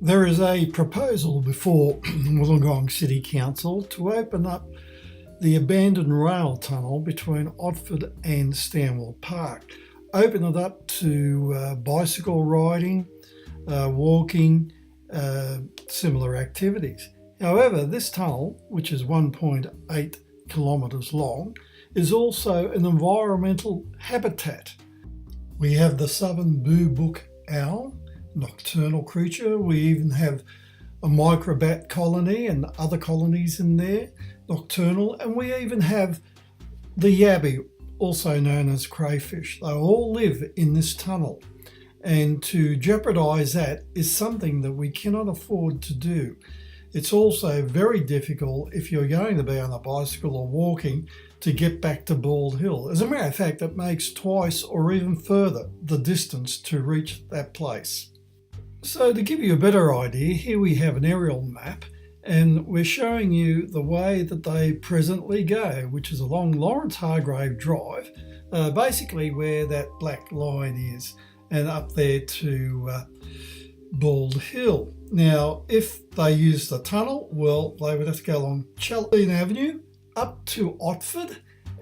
There is a proposal before Wollongong City Council to open up the abandoned rail tunnel between Otford and Stanwell Park. Open it up to bicycle riding, walking, similar activities. However, this tunnel, which is 1.8 kilometres long, is also an environmental habitat. We have the southern boobook owl, nocturnal creature. We even have a microbat colony and other colonies in there, nocturnal, and we even have the yabby, also known as crayfish. They all live in this tunnel, and to jeopardise that is something that we cannot afford to do. It's also very difficult if you're going to be on a bicycle or walking to get back to Bald Hill. As a matter of fact, it makes twice or even further the distance to reach that place. So to give you a better idea, here we have an aerial map, and we're showing you the way that they presently go, which is along Lawrence Hargrave Drive, basically where that black line is, and up there to Bald Hill. Now, if they use the tunnel, well, they would have to go along Chaldean Avenue up to Otford,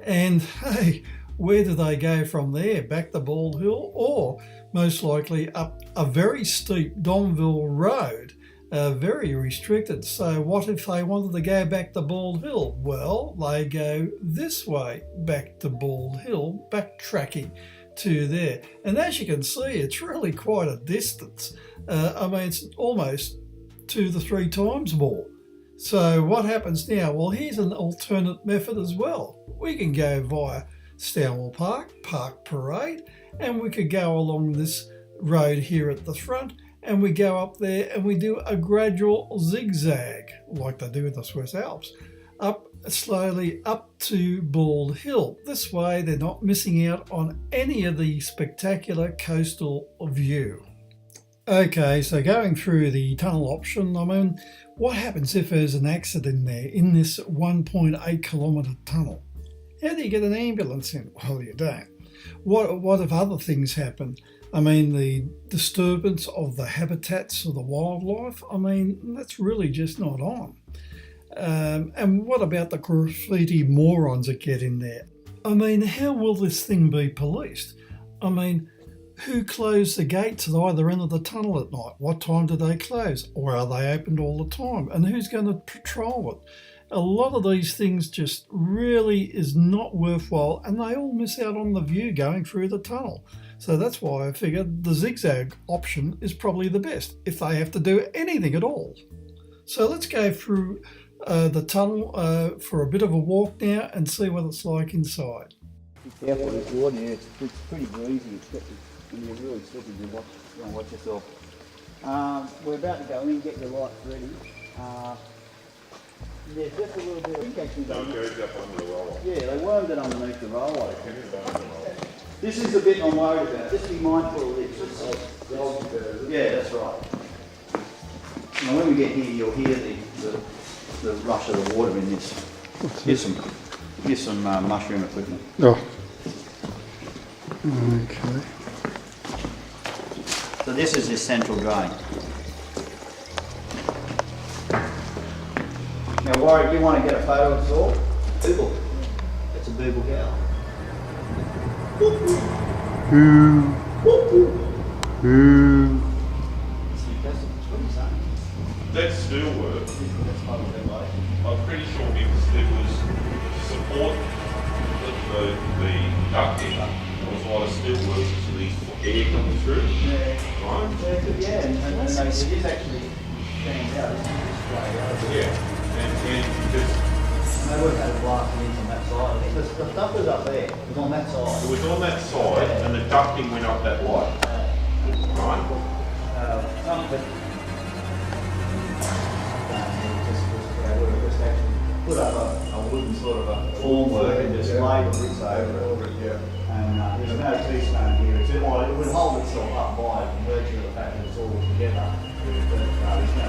and hey, where do they go from there? Back to Bald Hill, or most likely up a very steep Domville Road, very restricted. So what if they wanted to go back to Bald Hill? Well, they go this way back to Bald Hill, backtracking to there. And as you can see, it's really quite a distance. I mean, it's almost 2 to 3 times more. So what happens now? Well, here's an alternate method as well. We can go via Stanwell Park, Park Parade, and we could go along this road here at the front, and we go up there and we do a gradual zigzag like they do with the Swiss Alps, up slowly up to Bald Hill. This way they're not missing out on any of the spectacular coastal view. Okay, so going through the tunnel option, I mean, what happens if there's an accident there in this 1.8 kilometre tunnel? How do you get an ambulance in? Well, you don't. What if other things happen? I mean, the disturbance of the habitats of the wildlife, I mean, that's really just not on. And what about the graffiti morons that get in there? I mean, how will this thing be policed? I mean, who closed the gates at either end of the tunnel at night? What time do they close? Or are they opened all the time? And who's going to patrol it? A lot of these things just really is not worthwhile, and they all miss out on the view going through the tunnel. So that's why I figured the zigzag option is probably the best if they have to do anything at all. So let's go through the tunnel for a bit of a walk now and see what it's like inside. Be careful with this water here, it's pretty breezy, when you're really slipping, you watch yourself. We're about to go in, get your lights ready. There's just a little bit of actually. No, it goes up under the roller. Yeah, they wormed it underneath the roller. This is the bit I'm worried about. Just be mindful of this. Yeah, that's right. Now when we get here, you'll hear the rush of the water in this. Here's some mushroom equipment. Oh. Okay. So this is this central drain. Now, Warwick, you want to get a photo of this all? Booble. That's a booble cow. That's steel work. I'm pretty sure because there was support the ducting. There was a lot of steel work so these air coming through. Yeah. Right? Yeah, and it is actually stands out. Yeah. And because they would have had a blast in from that side. The stuff was up there. It was on that side. it was on that side and the ducting went up that light. Right? But they would have just actually put up a wooden sort of a formwork and just laid the bricks over it. Yeah. And there's no T-stone here. It would hold itself up by virtue of the fact that it's all together. There's no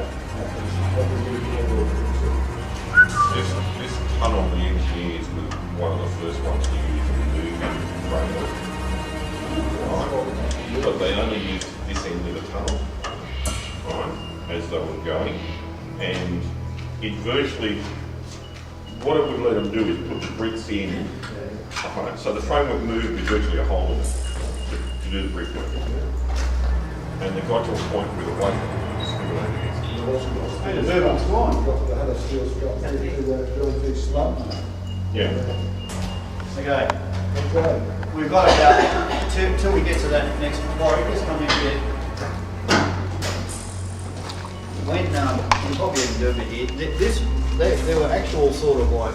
This tunnel the engineers were one of the first ones to use the new framework. Right? But they only used this end of the tunnel. Right? as they were going, and it virtually, what it would let them do is put the bricks in behind it. So the framework moved with virtually a hole in it to do the brickwork. And they got to a point where the weight was stimulated against it. And the turbines flying. Yeah. Okay. We've got about, till we get to that next quarry, just come in here. When, you probably even do a bit here, there were actual sort of like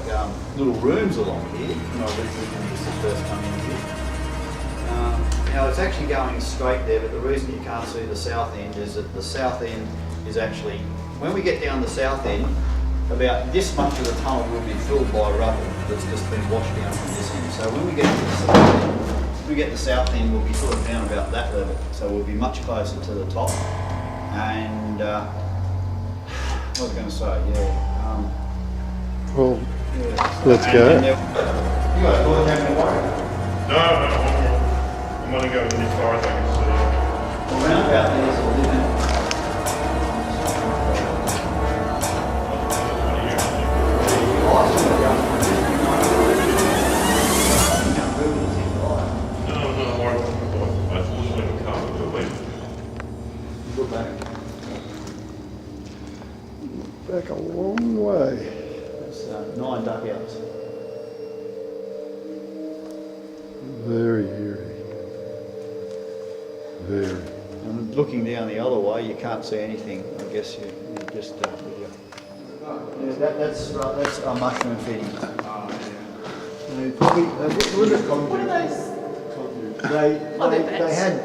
little rooms along here, when I originally used to first come in here. Now it's actually going straight there, but the reason you can't see the south end is that the south end is actually, when we get down the south end, about this much of the tunnel will be filled by rubble that's just been washed down from this end. So when we get to the south end, we'll be sort of down about that level. So we'll be much closer to the top. And what was I going to say? Yeah. Well, Yeah. let's go. You got a toilet having a worry? No, I'm only going this far as I can see. Around about there's a limit. I fortunately can't do it. Go back. Back a long way. That's 9 duckouts. Very eerie. Very. And looking down the other way, you can't see anything. I guess you just yeah, that's a mushroom feeding. They had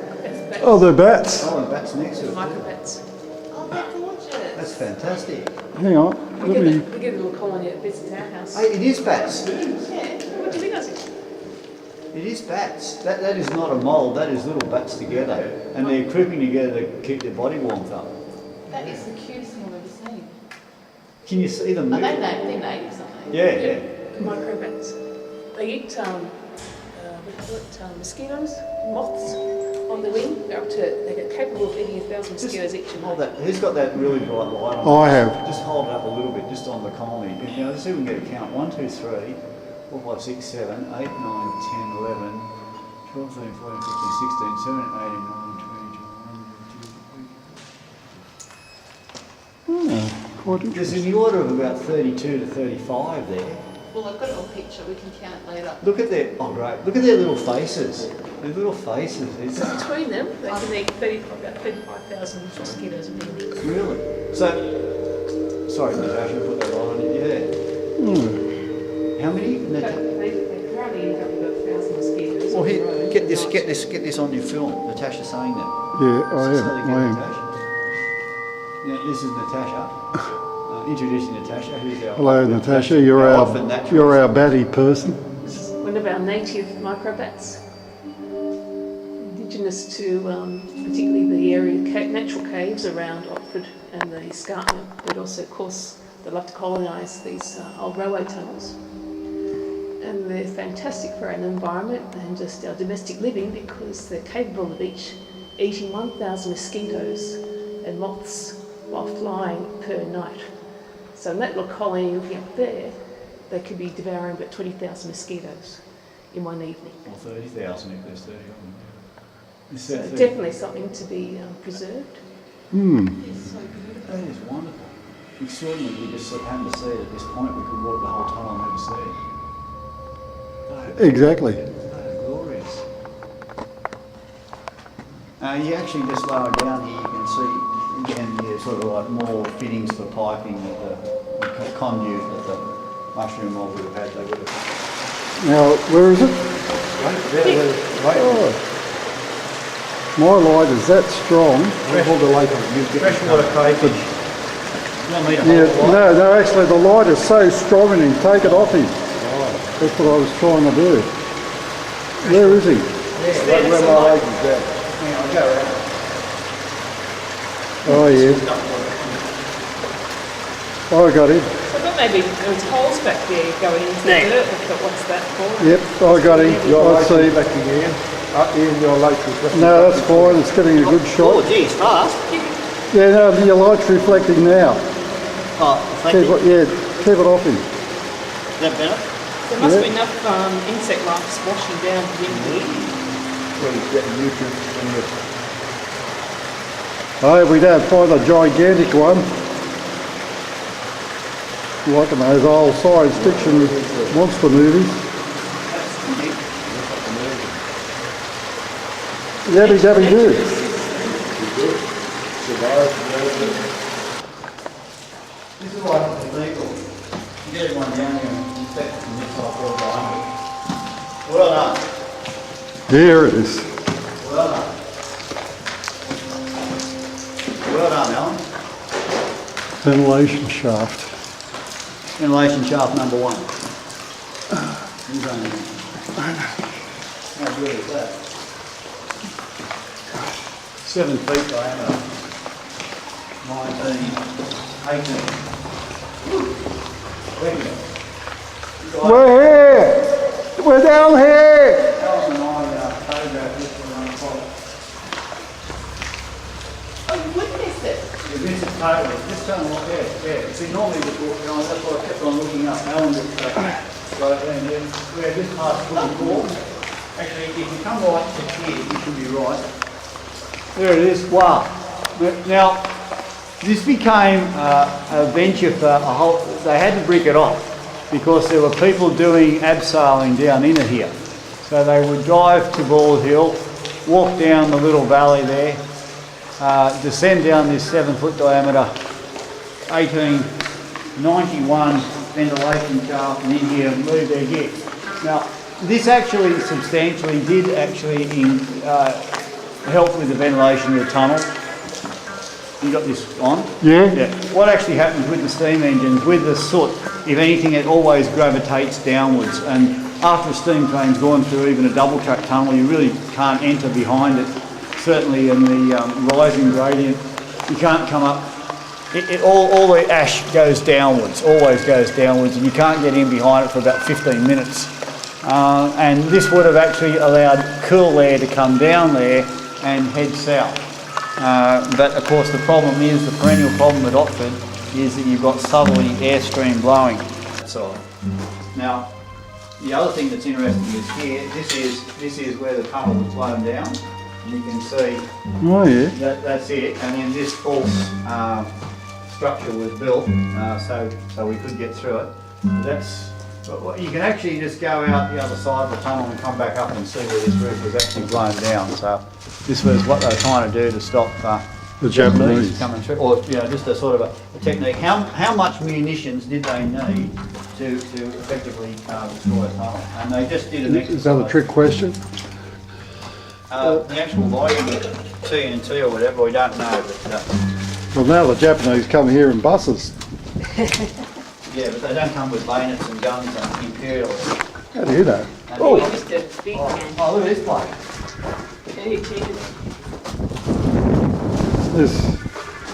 Oh, they're bats. the bats next to it. Microbats. Oh, they're gorgeous. That's fantastic. Hang on. We Let get, me. we get a little colony that visits our house. Hey, it is bats. Yeah. What do you think of it? It is bats. That is not a mould. That is little bats together, and they're creeping together to keep their body warmed up. That is the cutest thing I've ever seen. Can you see them? Are they natives, aren't they? Yeah. Microbats. They eat, we call it mosquitoes, moths on the wing. They're capable of eating 1,000 mosquitoes each. Hold that. Who's got that really bright light on? I have. Just hold it up a little bit, just on the colony. And, let's see if we can get a count. 1, 2, 3, 4, 5, 6, 7, 8, 9, 10, 11, 12, 13, 14, 15, 16, 17, 18, 19, 20, 21. Quite There's interesting. in the order of about 32 to 35 there. Well, I've got it on picture. We can count it later. Look at their, oh great, look at their little faces. Their little faces. It's Between them, they can eat about 35,000 mosquitoes a minute. really. So, sorry Natasha, put that right on it. Yeah. How many? They currently eat up about 1,000 mosquitoes. Well, on the here, road. get this on your film. Natasha saying that. Yeah, I am. Slowly get I am. Natasha. Yeah, this is Natasha. Introducing Natasha, who's our Hello, Natasha. You're our batty person. One of our native microbats, indigenous to particularly the area natural caves around Otford and the escarpment, but also, of course, they love to colonise these old railway tunnels. And they're fantastic for our environment and just our domestic living because they're capable of eating 1,000 mosquitoes and moths while flying per night. So in that little colony looking up there, they could be devouring about 20,000 mosquitoes in one evening. Or 30,000 if there's 30 of them. So definitely something to be preserved. That is wonderful. Extraordinary. We just sort of happened to see it at this point. We could walk the whole tunnel and never see it. Exactly. Glorious. You actually just lower down here, you can see again here sort of like more fittings for piping that the conduit that the mushroom mold would have had. They would have. Now, where is it? Right there. Oh. My light is that strong. Freshwater crayfish. You want me to hold Yeah, the light? no, actually the light is so strong in him. Take it off him. That's what I was trying to do. Where is he? Where my leg is at. Hang on, I'll go around. Oh yeah. Oh, I got him. So I thought maybe there was holes back there going into the dirt. I thought, what's that for? Yep, I got him. I see. Up here in your lake. No, that's fine. It's getting a good Oh, shot. geez, fast. Yeah, no, your light's reflecting now. Oh, Keep reflecting. it, yeah, keep it off him. Is that better? There must Yeah. be enough insect life washing down wind. I hope we don't find a gigantic one. Like in those old science fiction monster movies. Yabby dabby do. This is like illegal. You get everyone down here and inspect it from this side all behind it. Well done. There it is. Well done. Well done, Alan. Ventilation shaft. Ventilation shaft number 1. How good is that? 7 feet diameter. 19, 18. We're here! We're down here! Alan and I photographed this one on the pole. Oh, you witnessed it. Yeah, this is totally, this tunnel, yeah. See, normally that's what I kept on looking up. Alan just right there, and then where this part's pretty cool. Actually, if you come right to here, you should be right. There it is. Wow. Now, this became a venture for a whole. They had to brick it off because there were people doing abseiling down into here. So they would drive to Bald Hill, walk down the little valley there, descend down this 7 foot diameter 1891 ventilation shaft and in here and move their gear. Now, this actually substantially did actually help with the ventilation of the tunnel. You got this on? Yeah? Yeah. What actually happens with the steam engines, with the soot, if anything, it always gravitates downwards. And after a steam train's gone through even a double track tunnel, you really can't enter behind it. Certainly in the rising gradient, you can't come up. All the ash goes downwards, always goes downwards, and you can't get in behind it for about 15 minutes. And this would have actually allowed cool air to come down there and head south. But of course the problem is, the perennial problem at Otford is that you've got southerly airstream blowing. So, now, the other thing that's interesting is here, this is where the tunnel was blown down. And you can see Oh yeah. that's it. And then this false structure was built so we could get through it. But you can actually just go out the other side of the tunnel and come back up and see where this roof was actually blown down. So this was what they were trying to do to stop The Japanese. coming through, or just a sort of a technique. How much munitions did they need to effectively destroy a tunnel? And they just did an exercise. Is that a trick question? The actual volume of TNT or whatever, we don't know. But, Well, now the Japanese come here in buses. yeah, but they don't come with bayonets and guns and imperials. How do you know? And Oh, just a big man. oh, look at this place. Yeah, he cheated. This.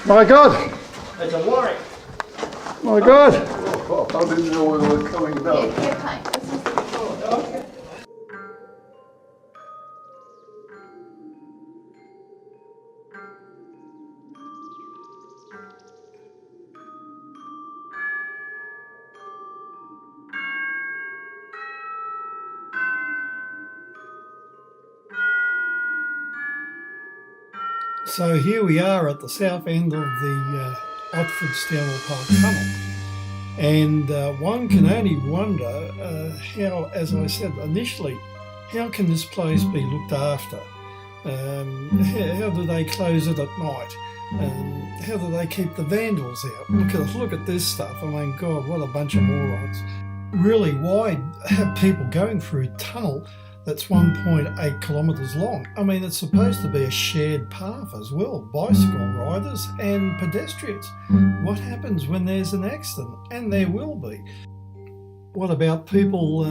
My God! It's a Warwick. My God! I didn't know where they were coming down. So here we are at the south end of the Otford-Stanwell Park tunnel, and one can only wonder how, as I said initially, how can this place be looked after? How do they close it at night? How do they keep the vandals out? Look at this stuff. I mean, God, what a bunch of morons. Really, why have people going through a tunnel that's 1.8 kilometres long? I mean, it's supposed to be a shared path as well, bicycle riders and pedestrians. What happens when there's an accident? And there will be. What about people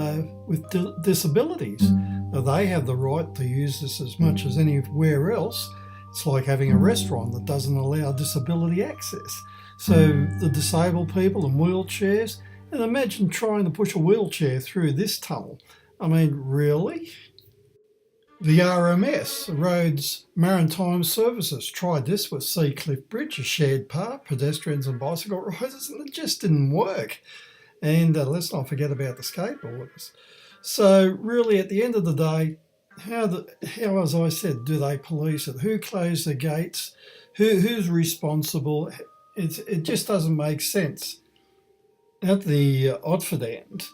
with disabilities? They have the right to use this as much as anywhere else. It's like having a restaurant that doesn't allow disability access. So the disabled people in wheelchairs, and imagine trying to push a wheelchair through this tunnel. I mean, really? The RMS, Roads Maritime Services, tried this with Seacliff Bridge, a shared path, pedestrians and bicycle riders, and it just didn't work. And let's not forget about the skateboarders. So really, at the end of the day, how, as I said, do they police it? Who closed the gates? Who's responsible? It just doesn't make sense. At the Otford end,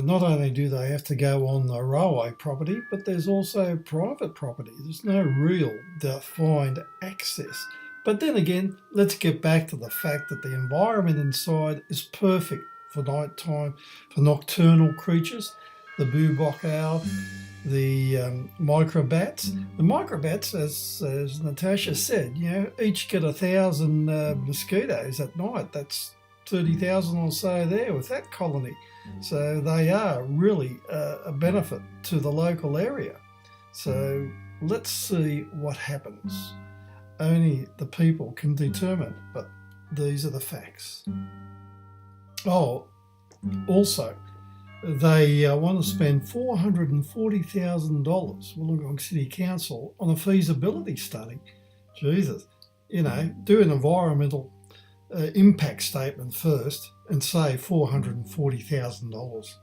not only do they have to go on the railway property, but there's also private property. There's no real defined access. But then again, let's get back to the fact that the environment inside is perfect for nighttime, for nocturnal creatures, the bubok owl, the microbats. The microbats, as Natasha said, each get 1,000 mosquitoes at night. That's 30,000 or so there with that colony. So they are really a benefit to the local area. So let's see what happens. Only the people can determine, but these are the facts. Oh, also, they want to spend $440,000, Wollongong City Council, on a feasibility study. Jesus, do an environmental impact statement first and say $440,000.